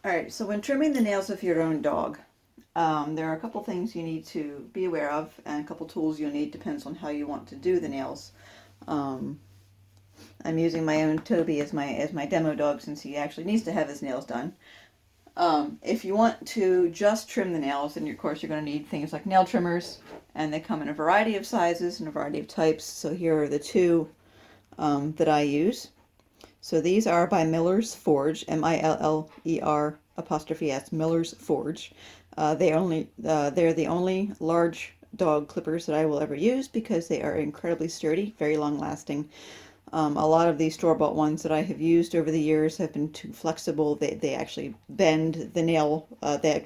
All right, so when trimming the nails of your own dog, there are a couple things you need to be aware of, and a couple tools you'll need, depends on how you want to do the nails. Um, I'm using my own Toby as my demo dog since he actually needs to have his nails done. If you want to just trim the nails, then of course you're going to need things like nail trimmers, and they come in a variety of sizes and a variety of types. So here are the two that I use. So these are by Miller's Forge, Miller apostrophe S, Miller's Forge. They're the only large dog clippers that I will ever use because they are incredibly sturdy, very long lasting. A lot of these store-bought ones that I have used over the years have been too flexible. They actually bend the nail. The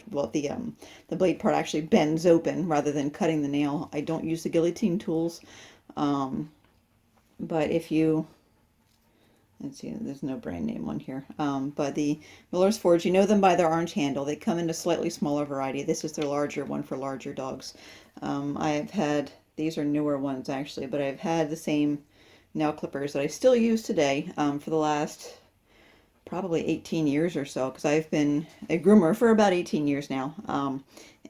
blade part actually bends open rather than cutting the nail. I don't use the guillotine tools, um, but if you let's see, there's no brand name on here. But the Miller's Forge, you know them by their orange handle. They come in a slightly smaller variety. This is their larger one for larger dogs. I've had, these are newer ones actually, but I've had the same nail clippers that I still use today for the last probably 18 years or so, because I've been a groomer for about 18 years now.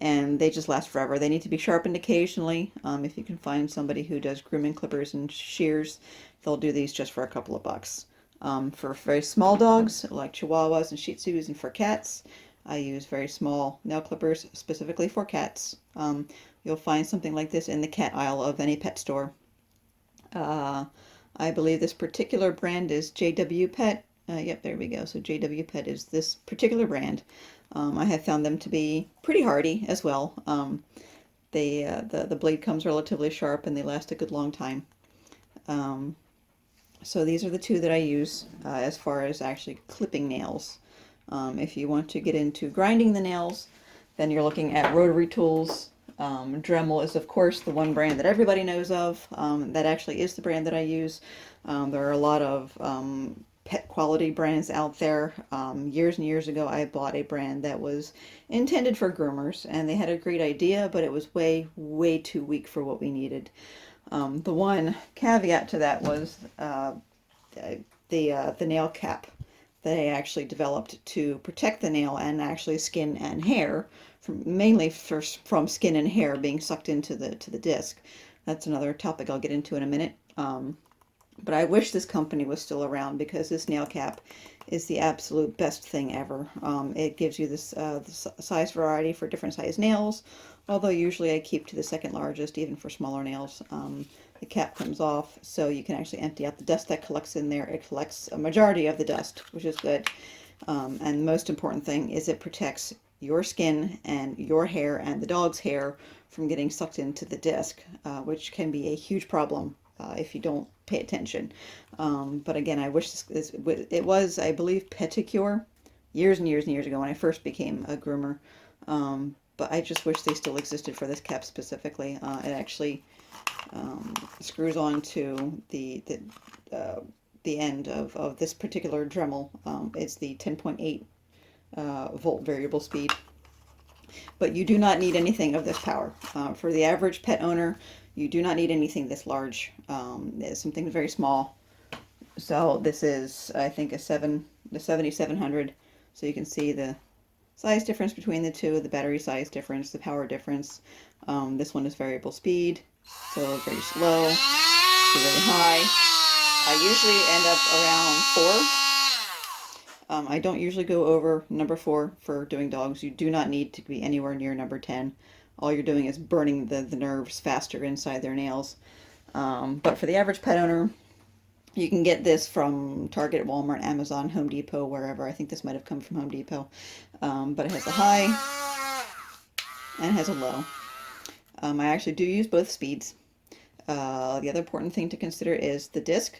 And they just last forever. They need to be sharpened occasionally. If you can find somebody who does grooming clippers and shears, they'll do these just for a couple of bucks. For very small dogs like Chihuahuas and Shih Tzus, and for cats, I use very small nail clippers specifically for cats. You'll find something like this in the cat aisle of any pet store. Uh, I believe this particular brand is JW Pet. Yep, there we go. So JW Pet is this particular brand. I have found them to be pretty hardy as well. The blade comes relatively sharp and they last a good long time. Um, so these are the two that I use as far as actually clipping nails. If you want to get into grinding the nails, then you're looking at rotary tools. Dremel is, of course, the one brand that everybody knows of. That actually is the brand that I use. There are a lot of pet quality brands out there. Years and years ago, I bought a brand that was intended for groomers, and they had a great idea, but it was way, way too weak for what we needed. The one caveat to that was the nail cap that I actually developed to protect the nail and actually skin and hair, mainly from skin and hair being sucked into the disc. That's another topic I'll get into in a minute. But I wish this company was still around because this nail cap is the absolute best thing ever. It gives you this size variety for different size nails, although usually I keep to the second largest, even for smaller nails. The cap comes off so you can actually empty out the dust that collects in there. It collects a majority of the dust, which is good. And the most important thing is it protects your skin and your hair and the dog's hair from getting sucked into the disc, which can be a huge problem if you don't pay attention. But again, I wish it was, I believe, Peticure years and years and years ago when I first became a groomer. But I just wish they still existed for this cap specifically. It actually screws on to the end of this particular Dremel. It's the 10.8 volt variable speed. But you do not need anything of this power. For the average pet owner, you do not need anything this large. It's something very small. So this is, I think, the 7700. So you can see the size difference between the two, the battery size difference, the power difference. This one is variable speed, so very slow to very high. I usually end up around 4. I don't usually go over number 4 for doing dogs. You do not need to be anywhere near number 10. All you're doing is burning the nerves faster inside their nails. But for the average pet owner, you can get this from Target, Walmart, Amazon, Home Depot, wherever. I think this might have come from Home Depot. But it has a high and it has a low. I actually do use both speeds. The other important thing to consider is the disc.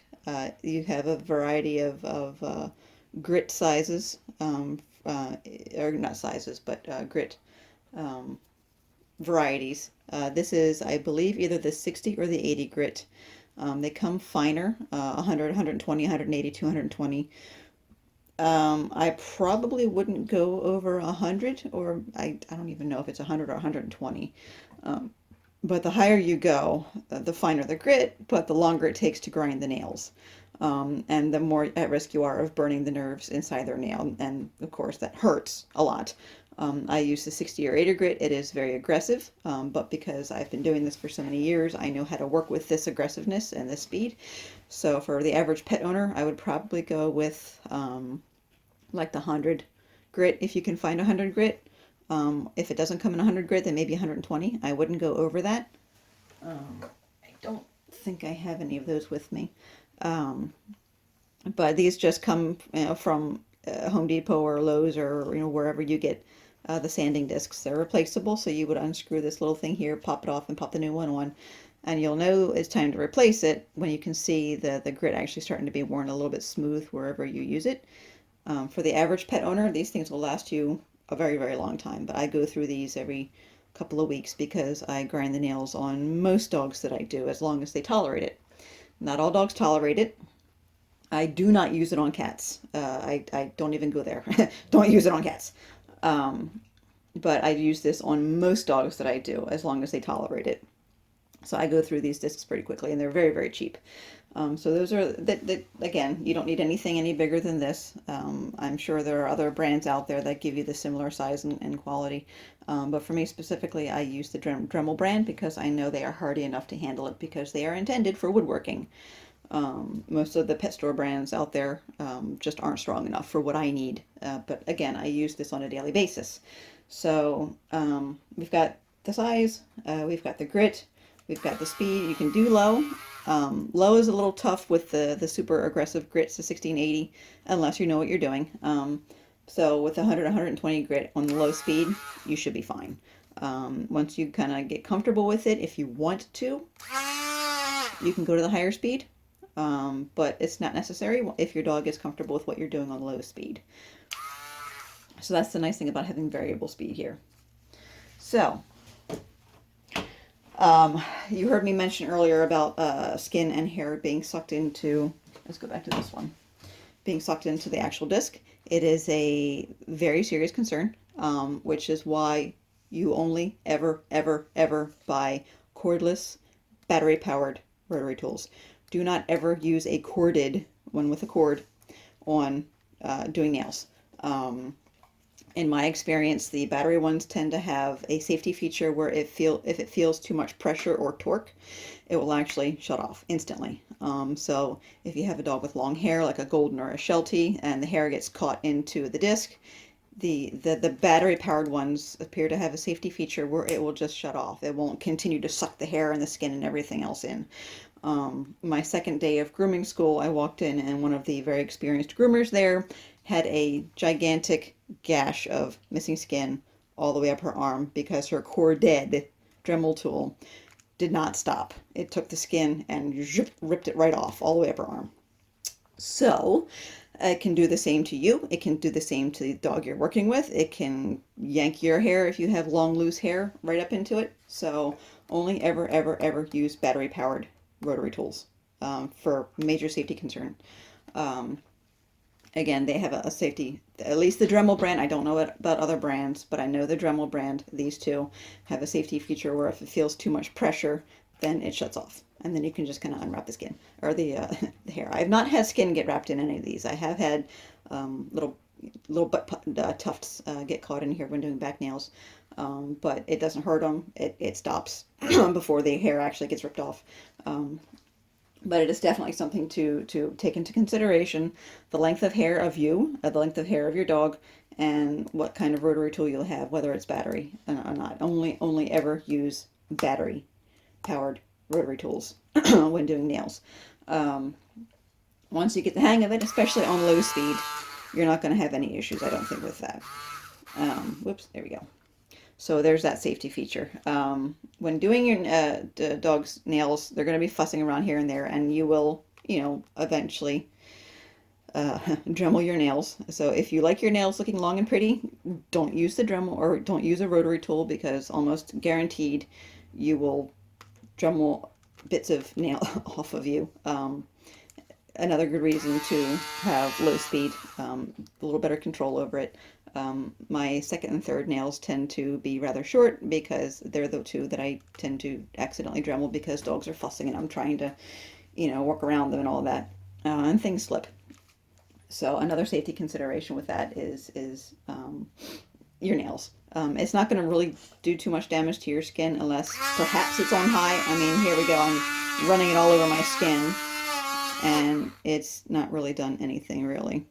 You have a variety of grit sizes, or not sizes, but grit varieties. This is, I believe, either the 60 or the 80 grit. They come finer, 100, 120, 180, 220. I probably wouldn't go over 100, or I don't even know if it's 100 or 120. But the higher you go, the finer the grit, but the longer it takes to grind the nails. And the more at risk you are of burning the nerves inside their nail. And of course, that hurts a lot. I use the 60 or 80 grit. It is very aggressive, but because I've been doing this for so many years, I know how to work with this aggressiveness and this speed. So for the average pet owner, I would probably go with like the 100 grit if you can find 100 grit. If it doesn't come in 100 grit, then maybe 120. I wouldn't go over that. I don't think I have any of those with me. But these just come, from Home Depot or Lowe's or wherever you get the sanding discs. They're replaceable, so you would unscrew this little thing here, pop it off, and pop the new one on, and you'll know it's time to replace it when you can see the grit actually starting to be worn a little bit smooth wherever you use it. For the average pet owner, these things will last you a very, very long time, but I go through these every couple of weeks because I grind the nails on most dogs that I do as long as they tolerate it. Not all dogs tolerate it. I do not use it on cats. I don't even go there. Don't use it on cats. But I use this on most dogs that I do as long as they tolerate it. So I go through these discs pretty quickly, and they're very, very cheap. So those are that again, you don't need anything any bigger than this. I'm sure there are other brands out there that give you the similar size and quality. But for me specifically, I use the Dremel brand because I know they are hardy enough to handle it because they are intended for woodworking. Most of the pet store brands out there just aren't strong enough for what I need. But again, I use this on a daily basis. So we've got the size, we've got the grit, we've got the speed. You can do low. Low is a little tough with the super aggressive grits, the 1680, unless you know what you're doing. So with 100, 120 grit on the low speed, you should be fine. Once you kind of get comfortable with it, if you want to, you can go to the higher speed. But it's not necessary if your dog is comfortable with what you're doing on low speed. So that's the nice thing about having variable speed here. So, you heard me mention earlier about skin and hair being sucked into, let's go back to this one, being sucked into the actual disc. It is a very serious concern, which is why you only ever buy cordless, battery-powered rotary tools. Do not ever use a corded one with a cord on doing nails. In my experience, the battery ones tend to have a safety feature where if it feels too much pressure or torque, it will actually shut off instantly. So if you have a dog with long hair, like a golden or a Sheltie, and the hair gets caught into the disc, the battery powered ones appear to have a safety feature where it will just shut off. It won't continue to suck the hair and the skin and everything else in. My second day of grooming school, I walked in and one of the very experienced groomers there had a gigantic gash of missing skin all the way up her arm because her corded Dremel tool did not stop. It took the skin and ripped it right off all the way up her arm. So it can do the same to you. It can do the same to the dog you're working with. It can yank your hair if you have long, loose hair right up into it. So only ever use battery powered rotary tools for major safety concern. Again, they have a safety, at least the Dremel brand. I don't know about other brands, but I know the Dremel brand, these two, have a safety feature where if it feels too much pressure, then it shuts off. And then you can just kind of unwrap the skin, or the hair. I have not had skin get wrapped in any of these. I have had little butt tufts get caught in here when doing back nails. But it doesn't hurt them. It stops before the hair actually gets ripped off. But it is definitely something to take into consideration: the length of hair of you, the length of hair of your dog, and what kind of rotary tool you'll have, whether it's battery or not. Only ever use battery powered rotary tools when doing nails. Once you get the hang of it, especially on low speed, you're not going to have any issues, I don't think, with that. Whoops, there we go. So there's that safety feature. When doing your dog's nails, they're going to be fussing around here and there, and you will, eventually Dremel your nails. So if you like your nails looking long and pretty, don't use the Dremel or don't use a rotary tool, because almost guaranteed you will Dremel bits of nail off of you. Another good reason to have low speed, a little better control over it. My second and third nails tend to be rather short because they're the two that I tend to accidentally Dremel because dogs are fussing and I'm trying to, work around them and all that. and things slip. So another safety consideration with that is your nails. It's not going to really do too much damage to your skin unless perhaps it's on high. I mean, here we go. I'm running it all over my skin, and it's not really done anything really.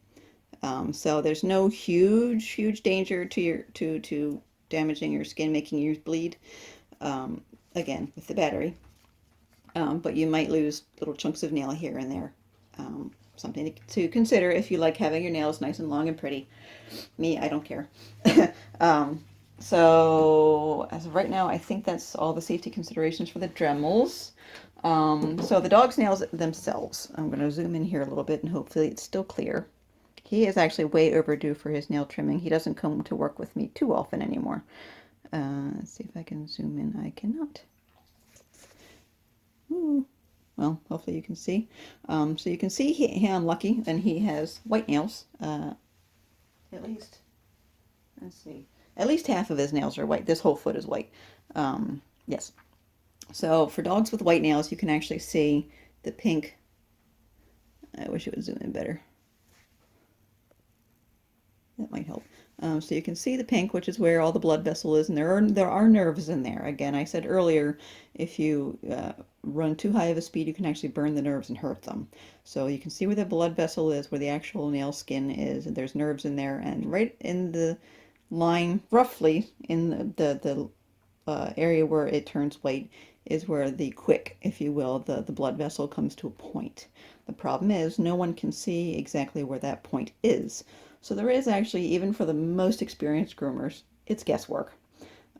So there's no huge danger to your to damaging your skin, making you bleed. Again, with the battery, but you might lose little chunks of nail here and there. Something to consider if you like having your nails nice and long and pretty. Me, I don't care. um, so as of right now, I think that's all the safety considerations for the Dremels. So the dog's nails themselves, I'm going to zoom in here a little bit and hopefully it's still clear. He is actually way overdue for his nail trimming. He doesn't come to work with me too often anymore. Let's see if I can zoom in. I cannot. Ooh. Well, hopefully you can see. So you can see I'm lucky, and he has white nails. At least, let's see. At least half of his nails are white. This whole foot is white. Yes. So for dogs with white nails, you can actually see the pink. I wish it would zoom in better. That might help. So you can see the pink, which is where all the blood vessel is, and there are nerves in there. Again, I said earlier, if you run too high of a speed, you can actually burn the nerves and hurt them. So you can see where the blood vessel is, where the actual nail skin is, and there's nerves in there, and right in the line, roughly in the area where it turns white, is where the quick, if you will, the blood vessel comes to a point. The problem is no one can see exactly where that point is. So there is actually, even for the most experienced groomers, it's guesswork.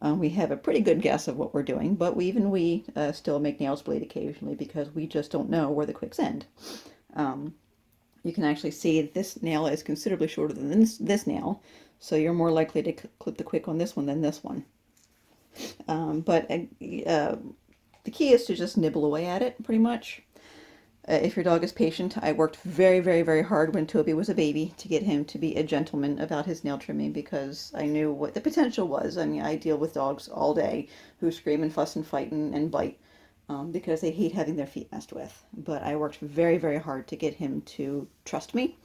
We have a pretty good guess of what we're doing, but we still make nails bleed occasionally because we just don't know where the quicks end. You can actually see this nail is considerably shorter than this nail, so you're more likely to clip the quick on this one than this one. But the key is to just nibble away at it, pretty much. If your dog is patient, I worked very hard when Toby was a baby to get him to be a gentleman about his nail trimming because I knew what the potential was. I mean, I deal with dogs all day who scream and fuss and fight and bite because they hate having their feet messed with. But I worked very hard to get him to trust me,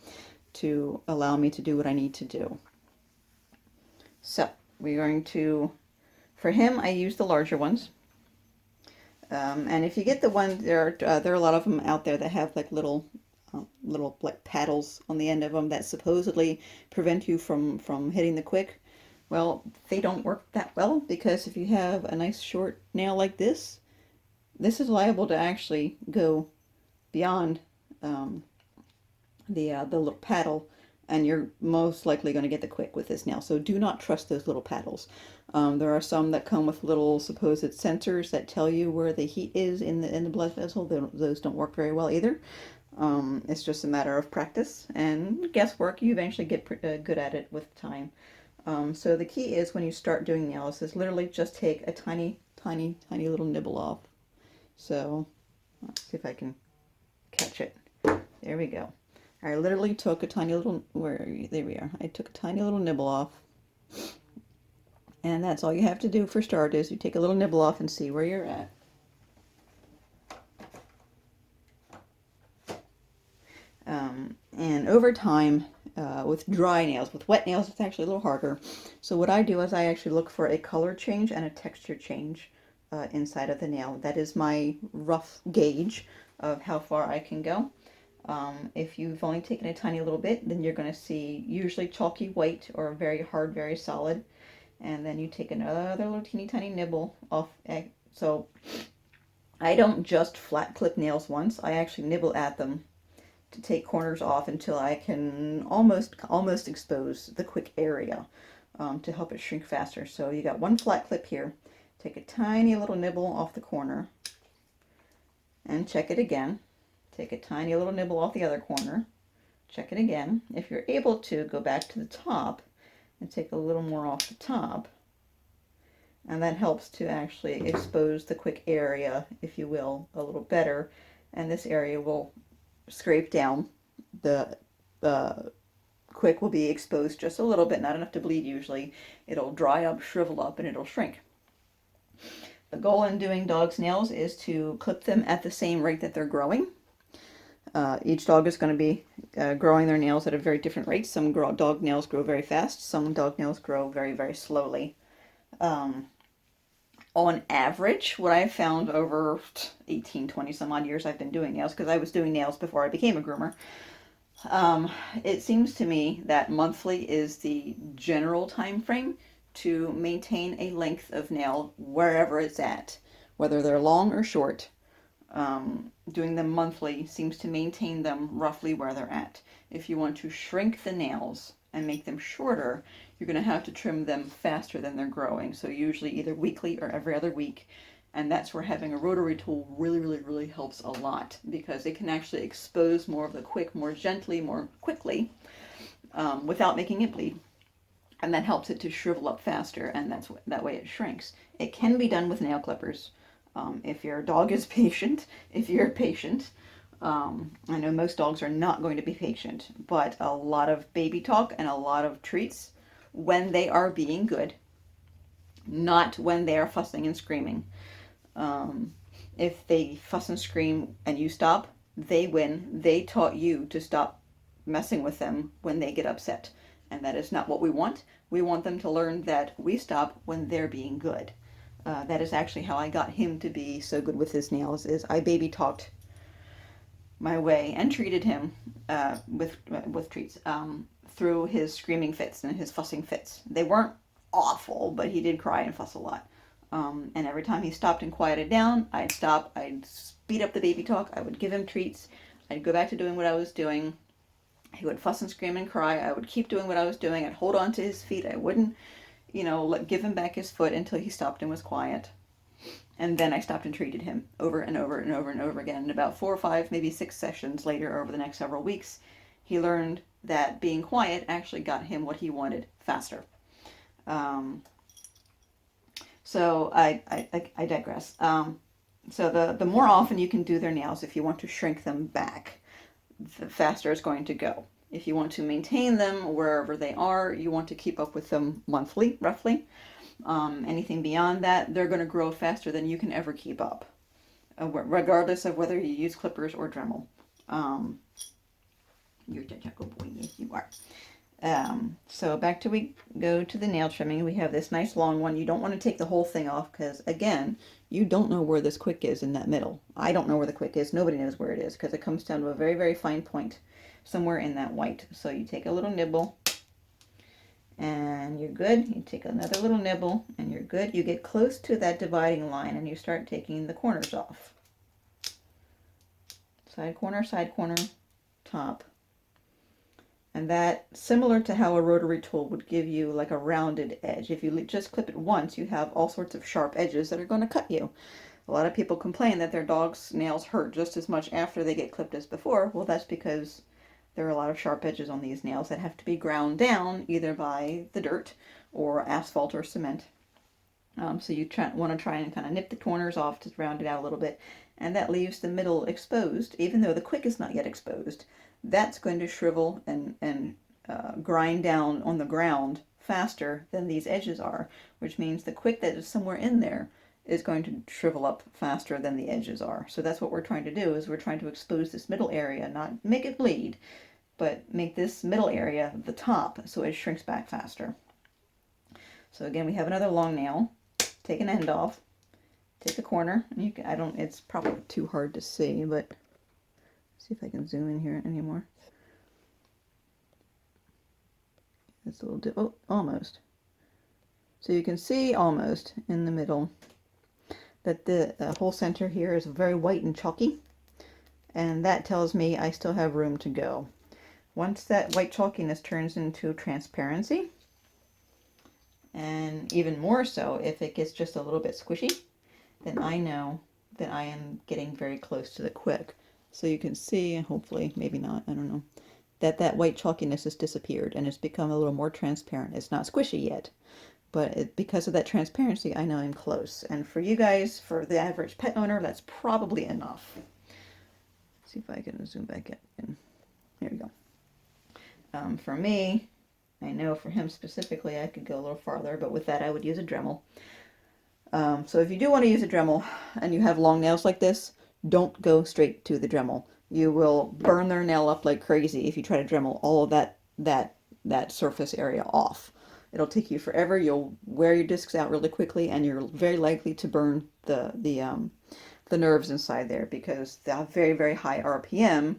to allow me to do what I need to do. So we're going to, for him, I use the larger ones. And if you get the one, there are a lot of them out there that have like little like paddles on the end of them that supposedly prevent you from hitting the quick. Well, they don't work that well because if you have a nice short nail like this is liable to actually go beyond the little paddle, and you're most likely going to get the quick with this nail. So do not trust those little paddles. There are some that come with little supposed sensors that tell you where the heat is in the blood vessel. Those don't work very well either. It's just a matter of practice and guesswork. You eventually get good at it with time. So the key is when you start doing nails is literally just take a tiny little nibble off. So let's see if I can catch it. There we go. I literally took a tiny little, there we are. I took a tiny little nibble off. And that's all you have to do for start is you take a little nibble off and see where you're at. And over time, with dry nails, with wet nails, it's actually a little harder. So what I do is I actually look for a color change and a texture change inside of the nail. That is my rough gauge of how far I can go. If you've only taken a tiny little bit, then you're going to see usually chalky white or very hard, very solid. And then you take another little teeny tiny nibble off. So I don't just flat clip nails once. I actually nibble at them to take corners off until I can almost expose the quick area to help it shrink faster. So you got one flat clip here. Take a tiny little nibble off the corner and check it again. Take a tiny little nibble off the other corner. Check it again. If you're able to, go back to the top and take a little more off the top. And that helps to actually expose the quick area, if you will, a little better. And this area will scrape down. The quick will be exposed just a little bit, not enough to bleed usually. It'll dry up, shrivel up, and it'll shrink. The goal in doing dogs' nails is to clip them at the same rate that they're growing. Each dog is going to be growing their nails at a very different rate. Some dog nails grow very fast. Some dog nails grow very, very slowly. On average, what I've found over 18, 20 some odd years I've been doing nails, because I was doing nails before I became a groomer, it seems to me that monthly is the general time frame to maintain a length of nail wherever it's at, whether they're long or short. Doing them monthly seems to maintain them roughly where they're at. If you want to shrink the nails and make them shorter, you're going to have to trim them faster than they're growing. So usually either weekly or every other week. And that's where having a rotary tool really, really, really helps a lot, because it can actually expose more of the quick more gently, more quickly, without making it bleed. And that helps it to shrivel up faster, and that way it shrinks. It can be done with nail clippers. If your dog is patient, if you're patient. I know most dogs are not going to be patient, but a lot of baby talk and a lot of treats when they are being good, not when they are fussing and screaming. If they fuss and scream and you stop, they win. They taught you to stop messing with them when they get upset. And that is not what we want. We want them to learn that we stop when they're being good. That is actually how I got him to be so good with his nails, is I baby talked my way and treated him with treats through his screaming fits and his fussing fits. They weren't awful, but he did cry and fuss a lot. And every time he stopped and quieted down, I'd stop, I'd speed up the baby talk, I would give him treats, I'd go back to doing what I was doing. He would fuss and scream and cry. I would keep doing what I was doing. I'd hold on to his feet. I wouldn't, give him back his foot until he stopped and was quiet. And then I stopped and treated him over and over and over and over again. And about 4 or 5, maybe 6 sessions later, over the next several weeks, he learned that being quiet actually got him what he wanted faster. So I digress. So the more often you can do their nails, if you want to shrink them back, the faster it's going to go. If you want to maintain them wherever they are, you want to keep up with them monthly, roughly. Anything beyond that, they're going to grow faster than you can ever keep up, regardless of whether you use clippers or Dremel. You're a good boy, yes you are. So back to we go to the nail trimming. We have this nice long one. You don't want to take the whole thing off because, again, you don't know where this quick is in that middle. I don't know where the quick is. Nobody knows where it is because it comes down to a very, very fine point somewhere in that white. So you take a little nibble and you're good. You take another little nibble and you're good. You get close to that dividing line and you start taking the corners off. Side corner, top. And that, similar to how a rotary tool would give you like a rounded edge. If you just clip it once, you have all sorts of sharp edges that are going to cut you. A lot of people complain that their dog's nails hurt just as much after they get clipped as before. Well, that's because there are a lot of sharp edges on these nails that have to be ground down either by the dirt or asphalt or cement. So you want to try and kind of nip the corners off to round it out a little bit. And that leaves the middle exposed, even though the quick is not yet exposed. That's going to shrivel and grind down on the ground faster than these edges are, which means the quick that is somewhere in there is going to shrivel up faster than the edges are. So that's what we're trying to do, is we're trying to expose this middle area, not make it bleed, but make this middle area the top so it shrinks back faster. So again, we have another long nail. Take an end off. Take the corner. And you can, it's probably too hard to see, but see if I can zoom in here anymore. It's a little dip. Oh, almost. So you can see almost in the middle that the whole center here is very white and chalky. And that tells me I still have room to go. Once that white chalkiness turns into transparency, and even more so if it gets just a little bit squishy, then I know that I am getting very close to the quick. So you can see, hopefully, maybe not, I don't know, that white chalkiness has disappeared and it's become a little more transparent. It's not squishy yet, but because of that transparency, I know I'm close. And for you guys, for the average pet owner, that's probably enough. Let's see if I can zoom back in. Here we go. For me, I know for him specifically, I could go a little farther, but with that, I would use a Dremel. So if you do want to use a Dremel and you have long nails like this, don't go straight to the Dremel. You will burn their nail up like crazy if you try to Dremel all of that surface area off. It'll take you forever. You'll wear your discs out really quickly, and you're very likely to burn the nerves inside there, because the very, very high RPM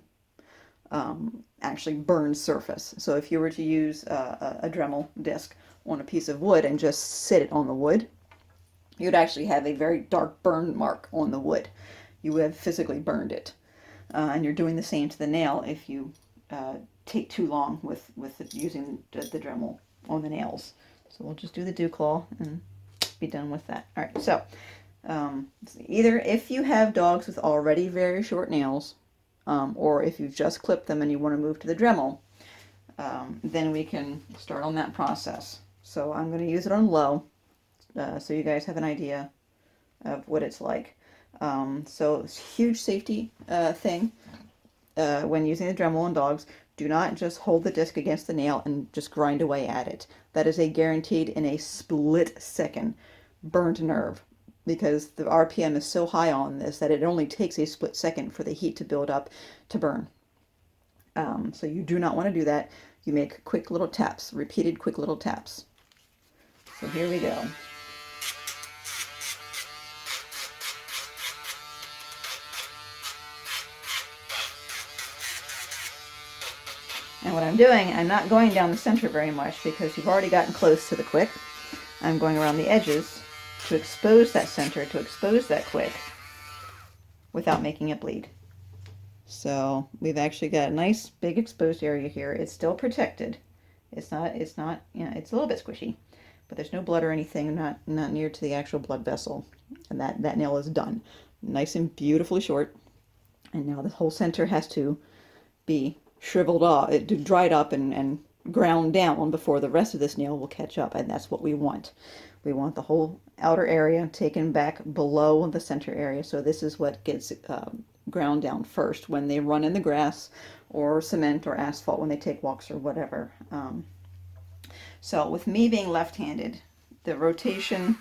actually burns surface. So if you were to use a Dremel disc on a piece of wood and just sit it on the wood, you'd actually have a very dark burn mark on the wood. You would have physically burned it. And you're doing the same to the nail if you take too long with using the Dremel on the nails. So we'll just do the dew claw and be done with that. All right, so either if you have dogs with already very short nails, or if you've just clipped them and you want to move to the Dremel, then we can start on that process. So I'm going to use it on low, so you guys have an idea of what it's like. So it's a huge safety thing when using the Dremel on dogs. Do not just hold the disc against the nail and just grind away at it. That is a guaranteed in a split second burnt nerve, because the RPM is so high on this that it only takes a split second for the heat to build up to burn. So you do not want to do that. You make quick little taps, repeated quick little taps. So here we go. And what I'm doing, I'm not going down the center very much because you've already gotten close to the quick. I'm going around the edges to expose that center, to expose that quick without making it bleed. So we've actually got a nice big exposed area here. It's still protected. It's not, you know, it's a little bit squishy, but there's no blood or anything, not near to the actual blood vessel. And that nail is done. Nice and beautifully short. And now the whole center has to be shriveled off, dried up and ground down before the rest of this nail will catch up, and that's what we want. We want the whole outer area taken back below the center area, so this is what gets ground down first when they run in the grass or cement or asphalt, when they take walks or whatever. So with me being left-handed, the rotation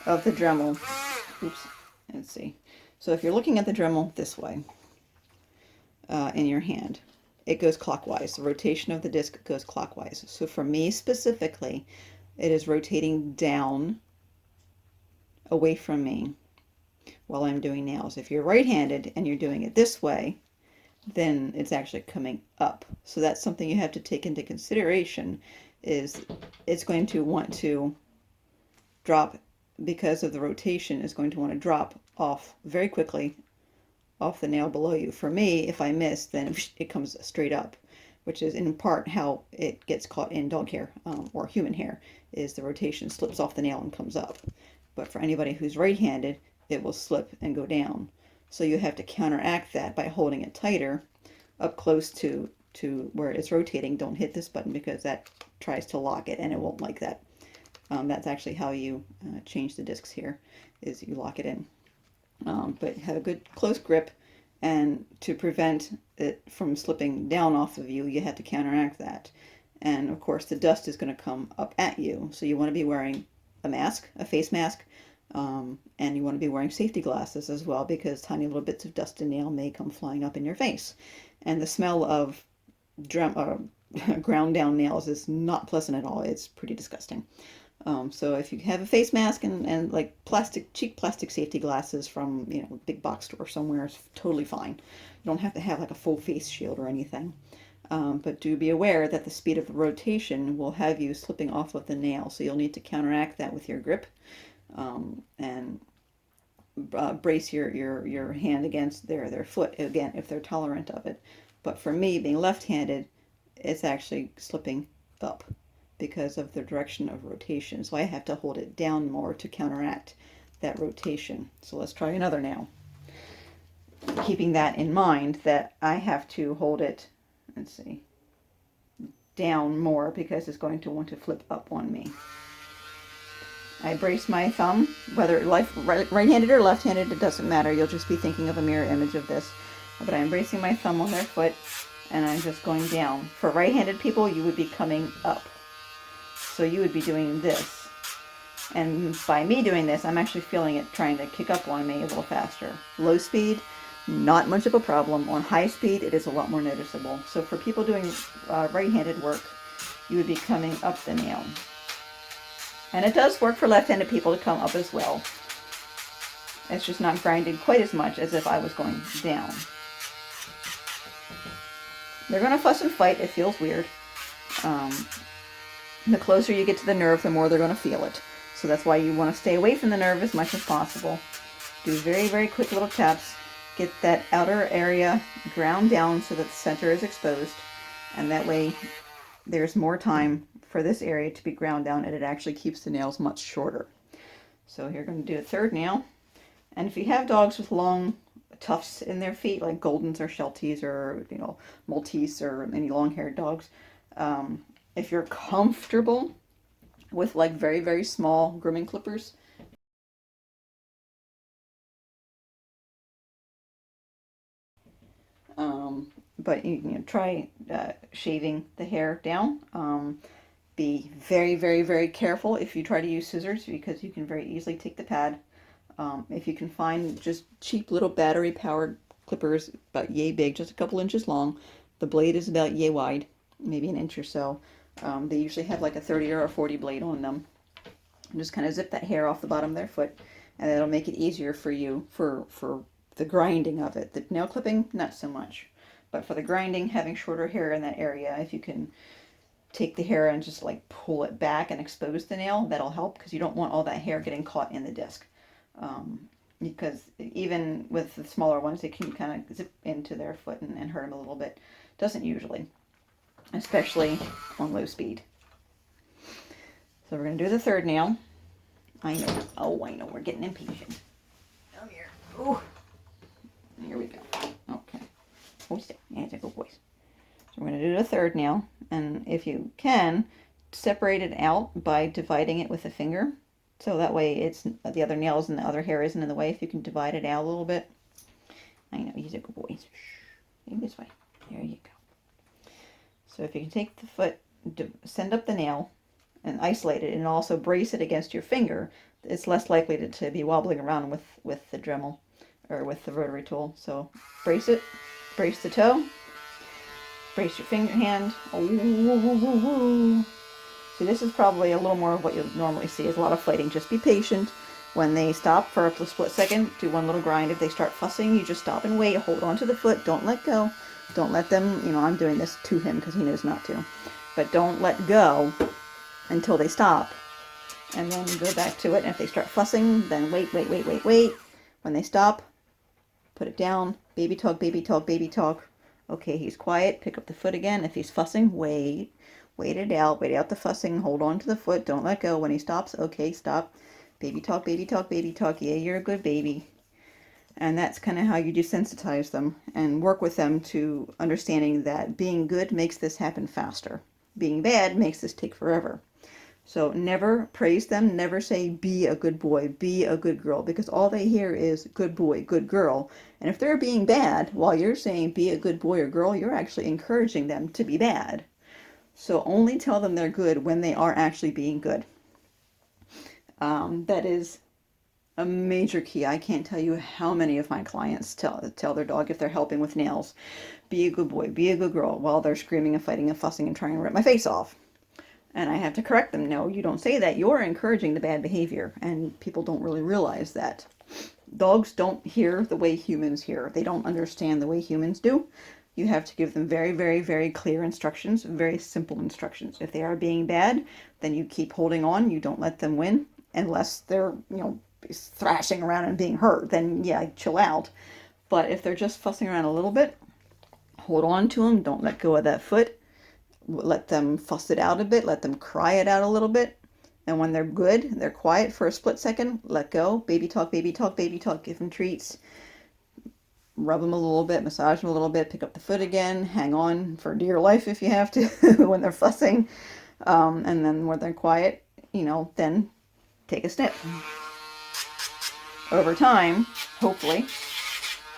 of the Dremel, oops, let's see. So if you're looking at the Dremel this way in your hand, it goes clockwise. The rotation of the disc goes clockwise. So for me specifically, it is rotating down away from me while I'm doing nails. If you're right-handed and you're doing it this way, then it's actually coming up. So that's something you have to take into consideration, is it's going to want to drop, because of the rotation, is going to want to drop off very quickly off the nail below you. For me, if I miss, then it comes straight up, which is in part how it gets caught in dog hair or human hair, is the rotation slips off the nail and comes up. But for anybody who's right-handed, it will slip and go down. So you have to counteract that by holding it tighter up close to where it's rotating. Don't hit this button because that tries to lock it and it won't like that. That's actually how you change the discs here, is you lock it in. But have a good close grip, and to prevent it from slipping down off of you, you have to counteract that. And of course the dust is going to come up at you, so you want to be wearing a mask, a face mask, and you want to be wearing safety glasses as well, because tiny little bits of dust and nail may come flying up in your face. And the smell of ground down nails is not pleasant at all. It's pretty disgusting. So if you have a face mask and like cheap plastic safety glasses from, you know, big box store somewhere, it's totally fine. You don't have to have like a full face shield or anything. But do be aware that the speed of the rotation will have you slipping off of the nail. So you'll need to counteract that with your grip, and brace your hand against their foot, again, if they're tolerant of it. But for me, being left-handed, it's actually slipping up because of the direction of rotation. So I have to hold it down more to counteract that rotation. So let's try another nail. Keeping that in mind, that I have to hold it, let's see, down more because it's going to want to flip up on me. I brace my thumb, whether right-handed or left-handed, it doesn't matter. You'll just be thinking of a mirror image of this. But I'm bracing my thumb on their foot, and I'm just going down. For right-handed people, you would be coming up. So you would be doing this. And by me doing this, I'm actually feeling it trying to kick up on me a little faster. Low speed, Not much of a problem. On high speed, it is a lot more noticeable. So for people doing right-handed work, you would be coming up the nail. And it does work for left-handed people to come up as well. It's just not grinding quite as much as if I was going down. They're going to fuss and fight. It feels weird. The closer you get to the nerve, the more they're going to feel it. So that's why you want to stay away from the nerve as much as possible. Do very, very quick little taps. Get that outer area ground down so that the center is exposed. And that way there's more time for this area to be ground down, and it actually keeps the nails much shorter. So here, going to do a third nail. And if you have dogs with long tufts in their feet, like Goldens or Shelties or, you know, Maltese or any long-haired dogs, if you're comfortable with like very, very small grooming clippers, but you know, try shaving the hair down. Be very, very, very careful if you try to use scissors, because you can very easily take the pad. If you can find just cheap little battery powered clippers about yay big, just a couple inches long, the blade is about yay wide, maybe an inch or so. They usually have like a 30 or a 40 blade on them. And just kind of zip that hair off the bottom of their foot, and that'll make it easier for you for the grinding of it. The nail clipping, not so much. But for the grinding, having shorter hair in that area, if you can take the hair and just like pull it back and expose the nail, that'll help, because you don't want all that hair getting caught in the disc. Because even with the smaller ones, they can kind of zip into their foot and hurt them a little bit. Doesn't usually, especially on low speed. So we're going to do the third nail. I know. Oh, I know. We're getting impatient. Come here. Ooh. Here we go. Okay. Oh, stay. Yeah, it's a good boys. So we're going to do the third nail. And if you can, separate it out by dividing it with a finger. So that way it's the other nails and the other hair isn't in the way. If you can divide it out a little bit. I know. He's a good boy. Maybe this way. There you go. So if you can take the foot, send up the nail, and isolate it, and also brace it against your finger, it's less likely to be wobbling around with the Dremel or with the rotary tool. So brace it, brace the toe, brace your finger hand. Oh, see, this is probably a little more of what you'll normally see, is a lot of fighting. Just be patient. When they stop for a split second, do one little grind. If they start fussing, you just stop and wait. Hold on to the foot. Don't let go. Don't let them, you know, I'm doing this to him because he knows not to. But don't let go until they stop, and then go back to it. And if they start fussing, then wait. When they stop, put it down. Baby talk, baby talk, baby talk. Okay, he's quiet. Pick up the foot again. If he's fussing, wait it out. Wait out the fussing. Hold on to the foot. Don't let go. When he stops, okay, stop. Baby talk, baby talk, baby talk. Yeah, you're a good baby. And that's kind of how you desensitize them and work with them to understanding that being good makes this happen faster. Being bad makes this take forever. So never praise them, never say be a good boy, be a good girl, because all they hear is good boy, good girl. And if they're being bad, while you're saying be a good boy or girl, you're actually encouraging them to be bad. So only tell them they're good when they are actually being good. That is a major key. I can't tell you how many of my clients tell their dog, if they're helping with nails, be a good boy, be a good girl, while they're screaming and fighting and fussing and trying to rip my face off. And I have to correct them. No, you don't say that. You're encouraging the bad behavior. And people don't really realize that. Dogs don't hear the way humans hear. They don't understand the way humans do. You have to give them very, very, very clear instructions, very simple instructions. If they are being bad, then you keep holding on. You don't let them win unless they're, you know, thrashing around and being hurt. Then, yeah, chill out. But if they're just fussing around a little bit, hold on to them. Don't let go of that foot. Let them fuss it out a bit. Let them cry it out a little bit. And when they're good, they're quiet for a split second, let go. Baby talk, baby talk, baby talk. Give them treats. Rub them a little bit, massage them a little bit, pick up the foot again, hang on for dear life if you have to when they're fussing. And then when they're quiet, you know, then take a snip. Over time, hopefully,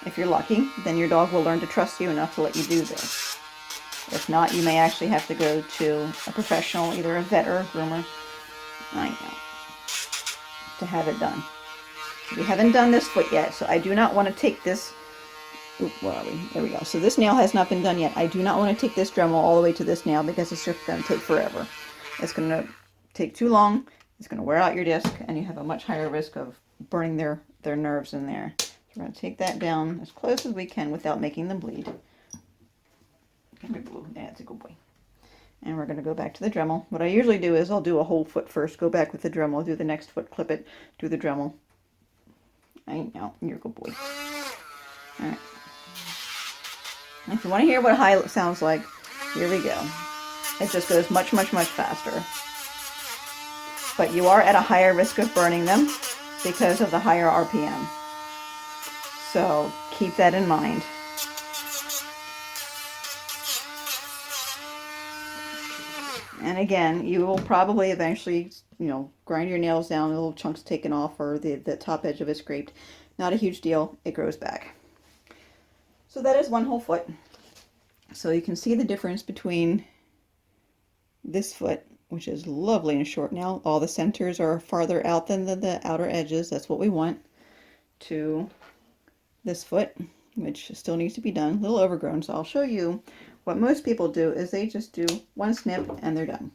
if you're lucky, then your dog will learn to trust you enough to let you do this. If not, you may actually have to go to a professional, either a vet or a groomer, I know, to have it done. We haven't done this foot yet, so I do not want to take this Oop, where are we? There we go. So this nail has not been done yet. I do not want to take this Dremel all the way to this nail because it's just going to take forever. It's going to take too long. It's going to wear out your disc, and you have a much higher risk of burning their nerves in there. So we're going to take that down as close as we can without making them bleed. Come here, Blue. That's a good boy. And we're going to go back to the Dremel. What I usually do is I'll do a whole foot first, go back with the Dremel, do the next foot, clip it, do the Dremel. I know, you're a good boy. Alright. If you want to hear what high sounds like, here we go. It just goes much, much, much faster. But you are at a higher risk of burning them because of the higher RPM. So keep that in mind. And again, you will probably eventually, grind your nails down, little chunks taken off, or the top edge of it scraped. Not a huge deal. It grows back. So that is one whole foot. So you can see the difference between this foot, which is lovely and short now. All the centers are farther out than the outer edges. That's what we want. To this foot, which still needs to be done. A little overgrown. So I'll show you. What most people do is they just do one snip and they're done.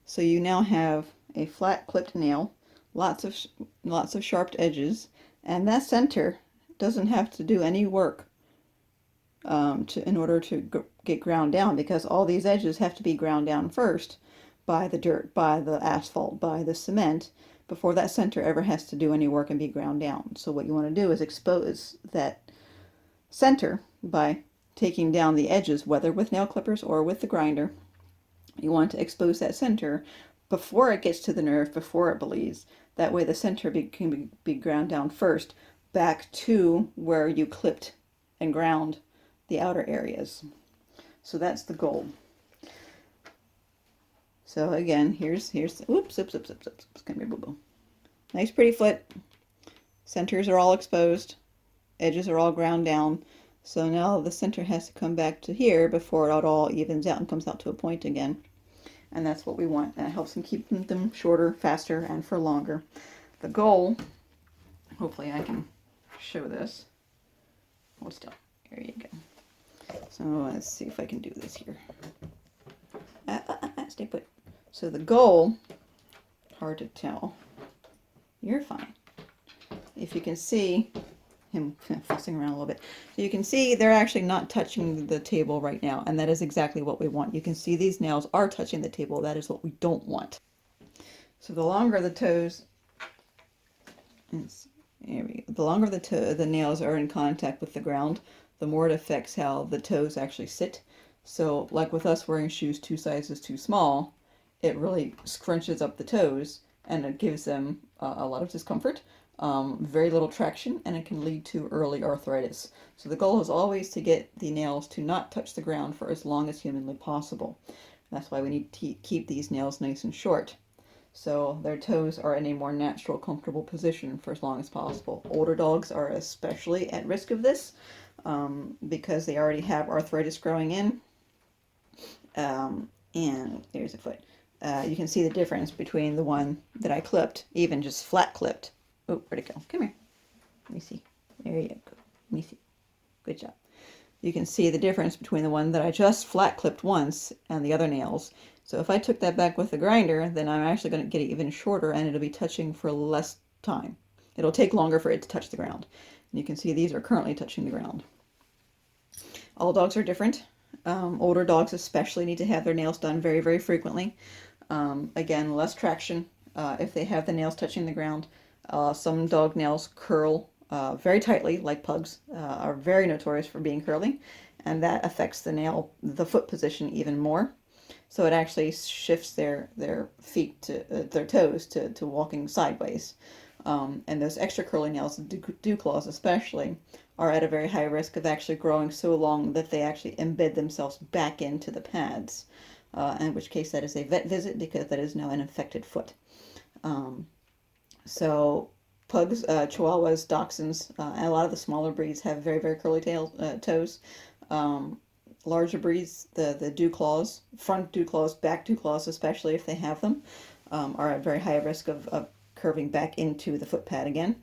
So you now have a flat clipped nail, lots of sharp edges, and that center doesn't have to do any work in order to get ground down, because all these edges have to be ground down first by the dirt, by the asphalt, by the cement, before that center ever has to do any work and be ground down. So what you want to do is expose that center by taking down the edges, whether with nail clippers or with the grinder. You want to expose that center before it gets to the nerve, before it bleeds. That way the center can be ground down first, back to where you clipped and ground the outer areas. So that's the goal. So again, here's oops, come here, boo boo. Nice pretty foot. Centers are all exposed. Edges are all ground down. So now the center has to come back to here before it all evens out and comes out to a point again. And that's what we want. And it helps them keep them shorter, faster, and for longer. The goal, hopefully I can show this. Hold still. There you go. So let's see if I can do this here. Stay put. So the goal, hard to tell. You're fine. If you can see him fussing around a little bit. So you can see they're actually not touching the table right now, and that is exactly what we want. You can see these nails are touching the table. That is what we don't want. So the longer the toes, the longer the nails are in contact with the ground, the more it affects how the toes actually sit. So like with us wearing shoes 2 sizes too small, it really scrunches up the toes and it gives them a lot of discomfort. Very little traction, and it can lead to early arthritis. So the goal is always to get the nails to not touch the ground for as long as humanly possible. That's why we need to keep these nails nice and short, so their toes are in a more natural, comfortable position for as long as possible. Older dogs are especially at risk of this because they already have arthritis growing in. And there's a foot. You can see the difference between the one that I clipped, even just flat clipped. Oh, where'd it go? Come here. Let me see. There you go. Let me see. Good job. You can see the difference between the one that I just flat clipped once and the other nails. So if I took that back with the grinder, then I'm actually going to get it even shorter, and it'll be touching for less time. It'll take longer for it to touch the ground. And you can see these are currently touching the ground. All dogs are different. Older dogs especially need to have their nails done very, very frequently. Again, less traction if they have the nails touching the ground. Some dog nails curl very tightly, like pugs, are very notorious for being curly, and that affects the foot position even more. So it actually shifts their feet to their toes to walking sideways. And those extra curly nails, dew claws especially, are at a very high risk of actually growing so long that they actually embed themselves back into the pads. In which case that is a vet visit, because that is now an infected foot. So pugs, chihuahuas, dachshunds, and a lot of the smaller breeds have very, very curly toes. Larger breeds, the dew claws, front dew claws, back dew claws, especially if they have them, are at very high risk of curving back into the foot pad again.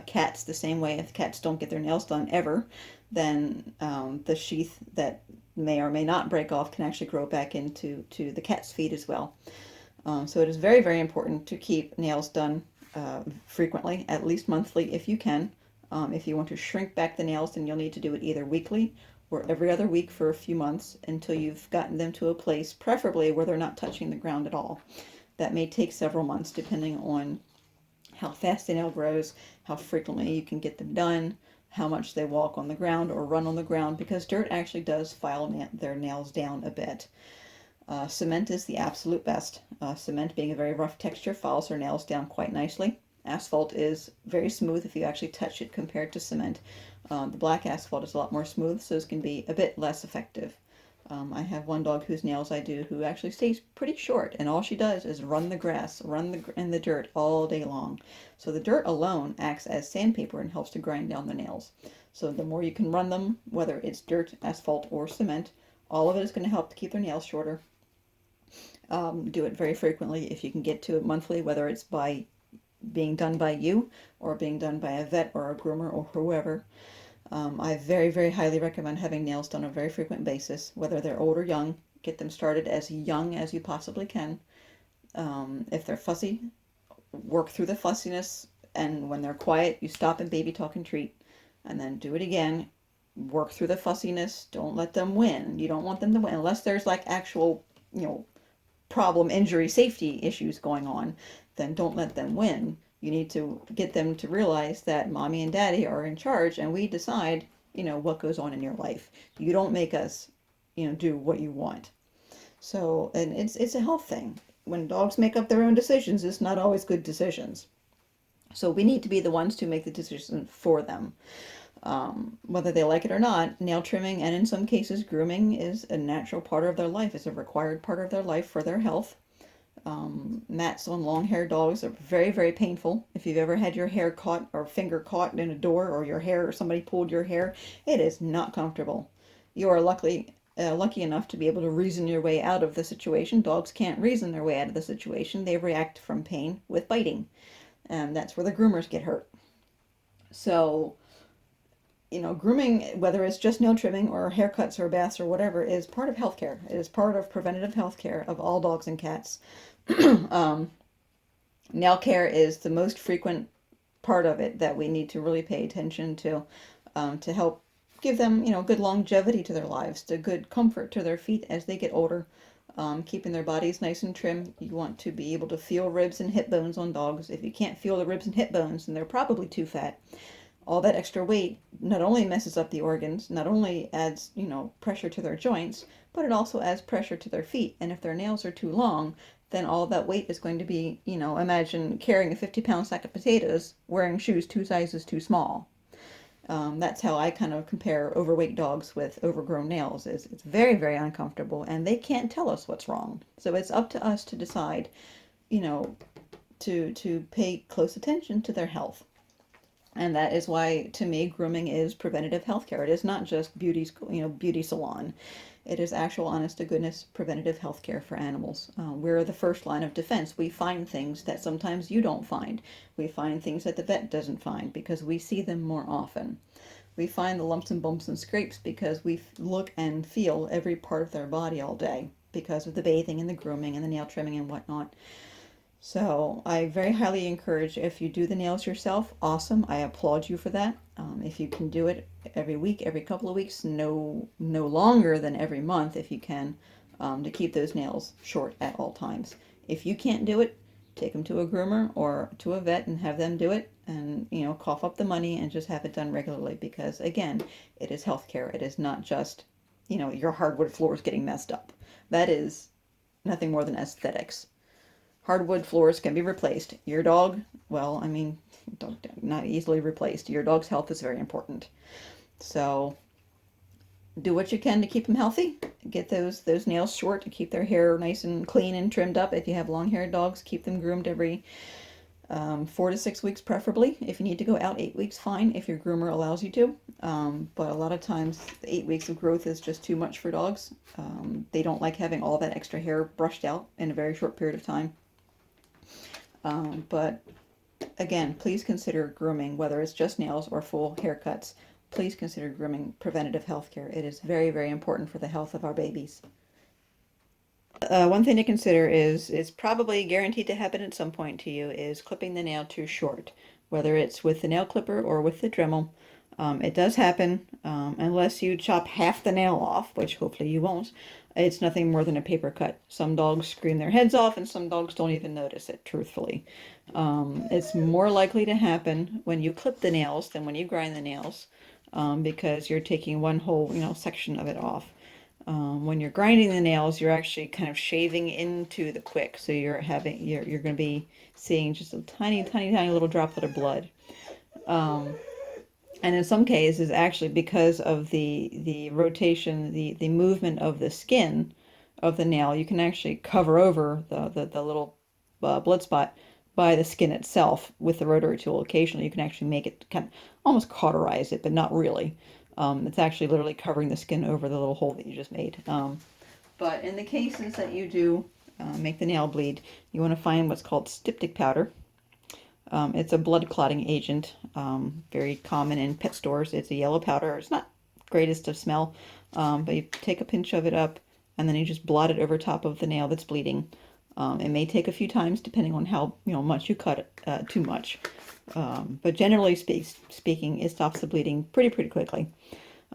Cats the same way. If cats don't get their nails done ever, then the sheath that may or may not break off can actually grow back into the cat's feet as well. So it is very, very important to keep nails done frequently, at least monthly if you can. If you want to shrink back the nails, then you'll need to do it either weekly or every other week for a few months until you've gotten them to a place, preferably where they're not touching the ground at all. That may take several months depending on how fast the nail grows, how frequently you can get them done, how much they walk on the ground or run on the ground, because dirt actually does file their nails down a bit. Cement is the absolute best. Cement, being a very rough texture, files their nails down quite nicely. Asphalt is very smooth if you actually touch it compared to cement. The black asphalt is a lot more smooth, so it can be a bit less effective. I have one dog whose nails I do who actually stays pretty short, and all she does is run the grass, in the dirt all day long. So the dirt alone acts as sandpaper and helps to grind down the nails. So the more you can run them, whether it's dirt, asphalt, or cement, all of it is going to help to keep their nails shorter. Do it very frequently if you can get to it monthly, whether it's by being done by you or being done by a vet or a groomer or whoever. I very, very highly recommend having nails done on a very frequent basis, whether they're old or young. Get them started as young as you possibly can. If they're fussy, work through the fussiness, and when they're quiet, you stop and baby talk and treat, and then do it again. Work through the fussiness. Don't let them win. You don't want them to win unless there's like actual, problem, injury, safety issues going on. Then don't let them win. You need to get them to realize that mommy and daddy are in charge, and we decide, what goes on in your life. You don't make us, do what you want. So, and it's a health thing. When dogs make up their own decisions, it's not always good decisions. So we need to be the ones to make the decision for them. Whether they like it or not, nail trimming and in some cases grooming is a natural part of their life. It's a required part of their life for their health. Mats on long-haired dogs are very, very painful. If you've ever had your hair caught or finger caught in a door, or your hair, or somebody pulled your hair, it is not comfortable. You are lucky enough to be able to reason your way out of the situation. Dogs can't reason their way out of the situation. They react from pain with biting, and that's where the groomers get hurt. So, grooming, whether it's just nail trimming or haircuts or baths or whatever, is part of healthcare. It is part of preventative healthcare of all dogs and cats. Nail care is the most frequent part of it that we need to really pay attention to help give them, good longevity to their lives, to good comfort to their feet as they get older, keeping their bodies nice and trim. You want to be able to feel ribs and hip bones on dogs. If you can't feel the ribs and hip bones, then they're probably too fat. All that extra weight not only messes up the organs, not only adds, pressure to their joints, but it also adds pressure to their feet. And if their nails are too long, then all that weight is going to be, imagine carrying a 50-pound sack of potatoes, wearing shoes 2 sizes too small. That's how I kind of compare overweight dogs with overgrown nails. It's very, very uncomfortable, and they can't tell us what's wrong. So it's up to us to decide, to pay close attention to their health. And that is why, to me, grooming is preventative healthcare. It is not just beauty salon. It is actual, honest to goodness, preventative healthcare for animals. We're the first line of defense. We find things that sometimes you don't find. We find things that the vet doesn't find because we see them more often. We find the lumps and bumps and scrapes because we look and feel every part of their body all day because of the bathing and the grooming and the nail trimming and whatnot. So I very highly encourage, if you do the nails yourself, awesome. I applaud you for that. If you can do it every week, every couple of weeks, no longer than every month if you can, to keep those nails short at all times. If you can't do it, take them to a groomer or to a vet and have them do it, and cough up the money and just have it done regularly, because again, it is healthcare. It is not just your hardwood floors getting messed up. That is nothing more than aesthetics. Hardwood floors can be replaced. Your dog, not easily replaced. Your dog's health is very important. So do what you can to keep them healthy. Get those nails short to keep their hair nice and clean and trimmed up. If you have long-haired dogs, keep them groomed every 4 to 6 weeks preferably. If you need to go out 8 weeks, fine, if your groomer allows you to. But a lot of times, 8 weeks of growth is just too much for dogs. They don't like having all that extra hair brushed out in a very short period of time. But Again, please consider grooming, whether it's just nails or full haircuts. Please consider grooming preventative health care. It is very, very important for the health of our babies. One thing to consider is it's probably guaranteed to happen at some point to you is clipping the nail too short, whether it's with the nail clipper or with the Dremel. It does happen unless you chop half the nail off, which hopefully you won't. It's nothing more than a paper cut. Some dogs scream their heads off, and some dogs don't even notice it, truthfully. It's more likely to happen when you clip the nails than when you grind the nails, because you're taking one whole, section of it off. When you're grinding the nails, you're actually kind of shaving into the quick, so you're going to be seeing just a tiny, tiny, tiny little droplet of blood. And in some cases, actually, because of the rotation, the movement of the skin of the nail, you can actually cover over the little blood spot by the skin itself with the rotary tool. Occasionally, you can actually make it kind of almost cauterize it, but not really. It's actually literally covering the skin over the little hole that you just made. But in the cases that you do make the nail bleed, you want to find what's called styptic powder. It's a blood clotting agent, very common in pet stores. It's a yellow powder. It's not greatest of smell, but you take a pinch of it up and then you just blot it over top of the nail that's bleeding. It may take a few times depending on how much you cut it, too much. But generally speaking, it stops the bleeding pretty quickly.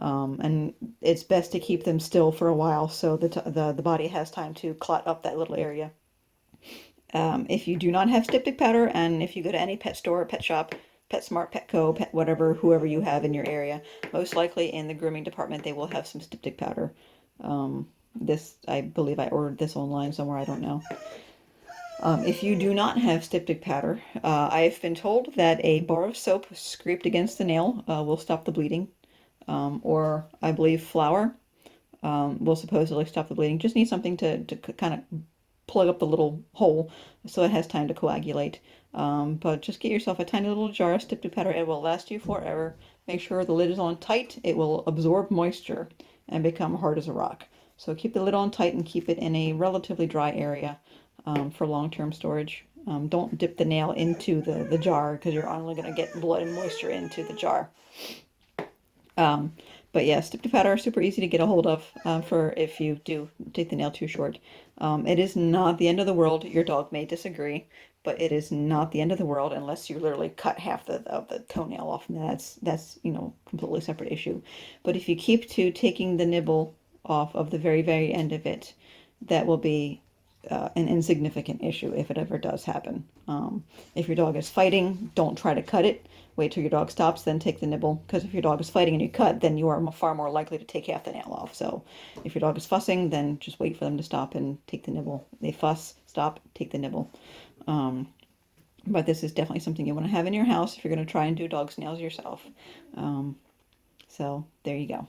And it's best to keep them still for a while so the body has time to clot up that little area. If you do not have styptic powder, and if you go to any pet store, pet shop, PetSmart, Petco, Pet whatever, whoever you have in your area, most likely in the grooming department they will have some styptic powder. I believe I ordered this online somewhere, I don't know. If you do not have styptic powder, I've been told that a bar of soap scraped against the nail will stop the bleeding. Or I believe flour will supposedly stop the bleeding. Just need something to kind of plug up the little hole so it has time to coagulate. But just get yourself a tiny little jar of styptic powder. It will last you forever. Make sure the lid is on tight. It will absorb moisture and become hard as a rock. So keep the lid on tight and keep it in a relatively dry area for long-term storage. Don't dip the nail into the jar because you're only going to get blood and moisture into the jar. But yeah, styptic powder are super easy to get a hold of for if you do take the nail too short. It is not the end of the world. Your dog may disagree, but it is not the end of the world unless you literally cut half of the toenail off, and that's completely separate issue. But if you keep to taking the nibble off of the very end of it, that will be an insignificant issue if it ever does happen. If your dog is fighting, don't try to cut it. Wait till your dog stops, then take the nibble. Because if your dog is fighting and you cut, then you are far more likely to take half the nail off. So if your dog is fussing, then just wait for them to stop and take the nibble. They fuss, stop, take the nibble. But this is definitely something you want to have in your house if you're going to try and do dog's nails yourself. So there you go.